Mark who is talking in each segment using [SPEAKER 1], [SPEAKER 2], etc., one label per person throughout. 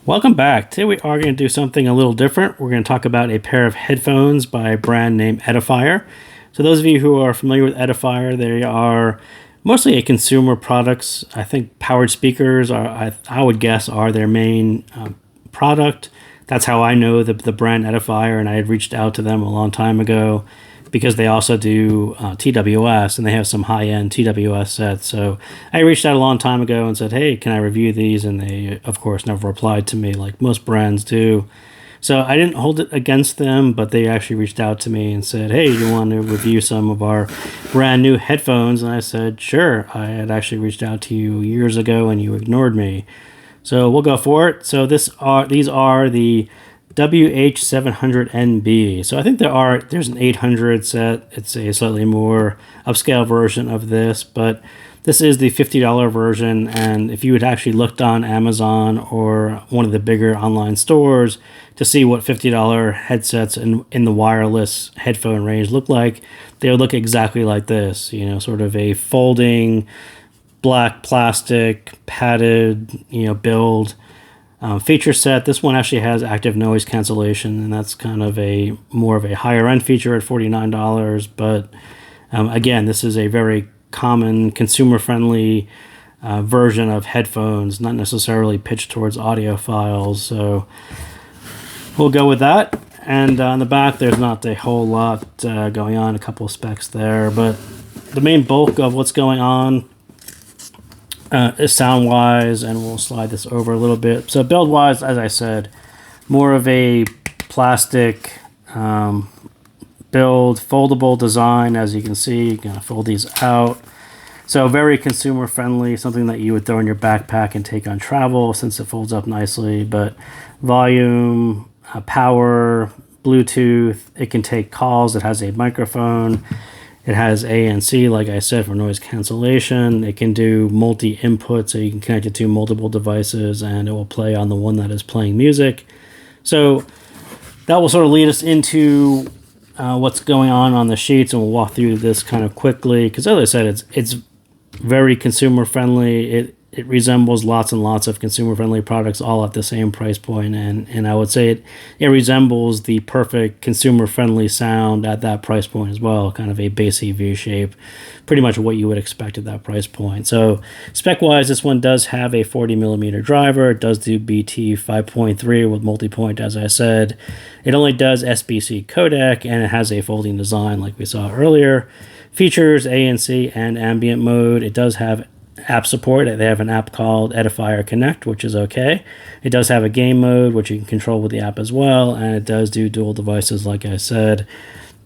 [SPEAKER 1] Welcome back. Today we are going to do something a little different. We're going to talk about a pair of headphones by a brand named Edifier. So those of you who are familiar with Edifier, they are mostly a consumer products. I think powered speakers are, I would guess, are their main product. That's how I know the brand Edifier, and I had reached out to them a long time ago because they also do TWS, and they have some high-end TWS sets. So I reached out a long time ago and said, hey, can I review these? And they, of course, never replied to me like most brands do. So I didn't hold it against them, but they actually reached out to me and said, hey, you want to review some of our brand new headphones? And I said, sure. I had actually reached out to you years ago and you ignored me. So we'll go for it. So these are the WH700NB. So I think there's an 800 set. It's a slightly more upscale version of this, but this is the $50 version. And if you had actually looked on Amazon or one of the bigger online stores to see what $50 headsets in the wireless headphone range look like, they would look exactly like this, sort of a folding black plastic padded, build. Feature set. This one actually has active noise cancellation, and that's kind of more of a higher end feature at $49. But again, this is a very common consumer friendly version of headphones, not necessarily pitched towards audiophiles. So we'll go with that. And on the back, there's not a whole lot going on, a couple of specs there, but the main bulk of what's going on is sound-wise, and we'll slide this over a little bit. So build-wise, as I said, more of a plastic build, foldable design. As you can see, you're going to fold these out. So very consumer-friendly, something that you would throw in your backpack and take on travel since it folds up nicely. But volume, power, Bluetooth, it can take calls. It has a microphone. It has ANC, like I said, for noise cancellation. It can do multi-input, so you can connect it to multiple devices, and it will play on the one that is playing music. So that will sort of lead us into what's going on the sheets, and we'll walk through this kind of quickly. Because as I said, it's very consumer-friendly. It resembles lots and lots of consumer-friendly products all at the same price point, and I would say it resembles the perfect consumer-friendly sound at that price point as well, kind of a bassy V-shape, pretty much what you would expect at that price point. So spec-wise, this one does have a 40mm driver. It does do BT 5.3 with multi-point, as I said. It only does SBC codec, and it has a folding design like we saw earlier. Features ANC and ambient mode. It does have app support. They have an app called Edifier Connect, which is okay. It does have a game mode, which you can control with the app as well, and it does do dual devices, like I said.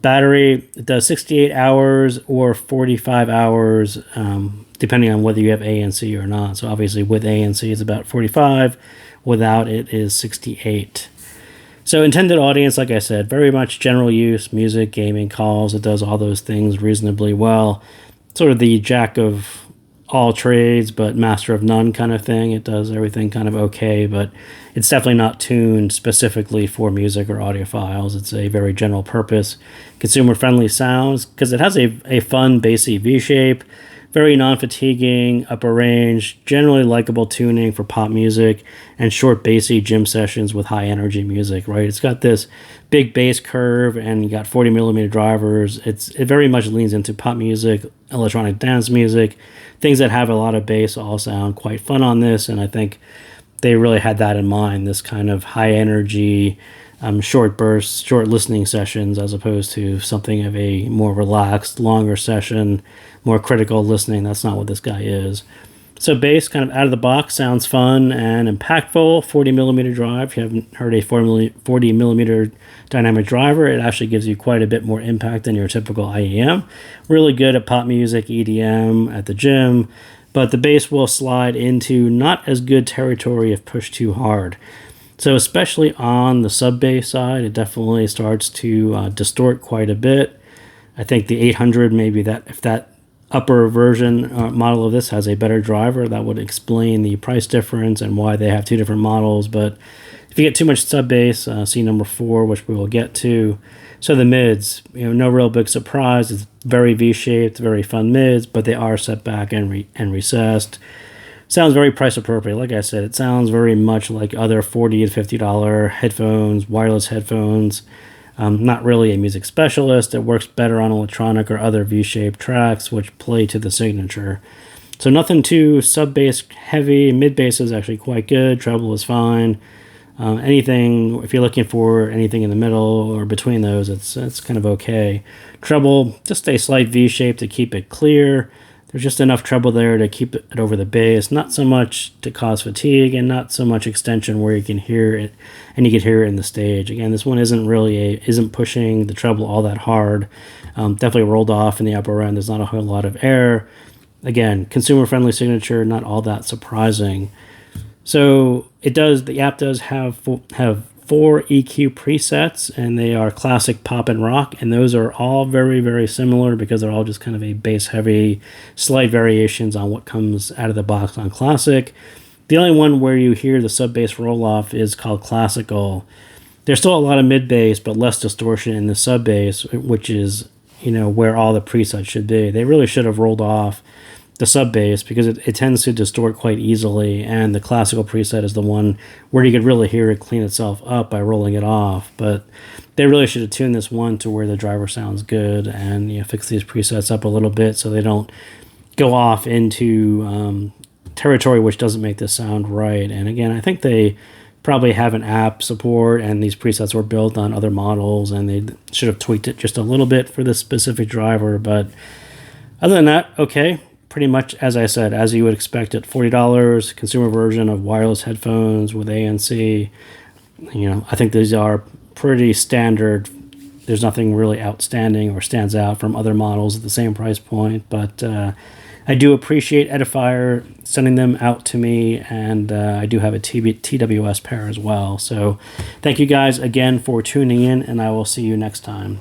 [SPEAKER 1] Battery, it does 68 hours or 45 hours, depending on whether you have ANC or not. So obviously with ANC, it's about 45. Without, it is 68. So intended audience, like I said, very much general use, music, gaming, calls. It does all those things reasonably well. Sort of the jack of all trades, but master of none kind of thing. It does everything kind of okay, but it's definitely not tuned specifically for music or audiophiles. It's a very general purpose, consumer-friendly sounds, because it has a fun, bassy V-shape, very non-fatiguing, upper range, generally likable tuning for pop music, and short, bassy gym sessions with high-energy music, right? It's got this big bass curve, and you got 40mm drivers. It very much leans into pop music, electronic dance music. Things that have a lot of bass all sound quite fun on this, and I think they really had that in mind, this kind of high-energy, short bursts, short listening sessions, as opposed to something of a more relaxed, longer session, more critical listening. That's not what this guy is. So bass, kind of out of the box, sounds fun and impactful. 40mm drive. If you haven't heard a 40mm dynamic driver, it actually gives you quite a bit more impact than your typical IEM. Really good at pop music, EDM, at the gym, but the bass will slide into not as good territory if pushed too hard. So especially on the sub bass side, it definitely starts to distort quite a bit. I think the 800, maybe that if that upper version model of this has a better driver, that would explain the price difference and why they have two different models. But if you get too much sub bass, see number 4, which we will get to. So the mids, no real big surprise. It's very V-shaped, very fun mids, but they are set back and recessed. sounds very price appropriate. Like I said, it sounds very much like other $40 to $50 headphones, wireless headphones. Not really a music specialist. It works better on electronic or other V-shaped tracks, which play to the signature. So nothing too sub-bass heavy. Mid-bass is actually quite good. Treble is fine. Anything, if you're looking for anything in the middle or between those, it's kind of okay. Treble, just a slight V-shape to keep it clear. There's just enough treble there to keep it over the bass, not so much to cause fatigue, and not so much extension where you can hear it, and you can hear it in the stage. Again, this one isn't pushing the treble all that hard. Definitely rolled off in the upper end. There's not a whole lot of air. Again, consumer-friendly signature, not all that surprising. So the app does have 4 EQ presets, and they are classic, pop, and rock, and those are all very, very similar because they're all just kind of a bass-heavy, slight variations on what comes out of the box on classic. The only one where you hear the sub-bass roll-off is called classical. There's still a lot of mid-bass, but less distortion in the sub-bass, which is, where all the presets should be. They really should have rolled off the sub bass because it tends to distort quite easily, and the classical preset is the one where you could really hear it clean itself up by rolling it off. But they really should have tuned this one to where the driver sounds good, and fix these presets up a little bit so they don't go off into territory which doesn't make this sound right. And again, I think they probably have an app support, and these presets were built on other models, and they should have tweaked it just a little bit for this specific driver. But other than that, okay. Pretty much, as I said, as you would expect it, $40, consumer version of wireless headphones with ANC. I think these are pretty standard. There's nothing really outstanding or stands out from other models at the same price point. But I do appreciate Edifier sending them out to me, and I do have a TWS pair as well. So thank you guys again for tuning in, and I will see you next time.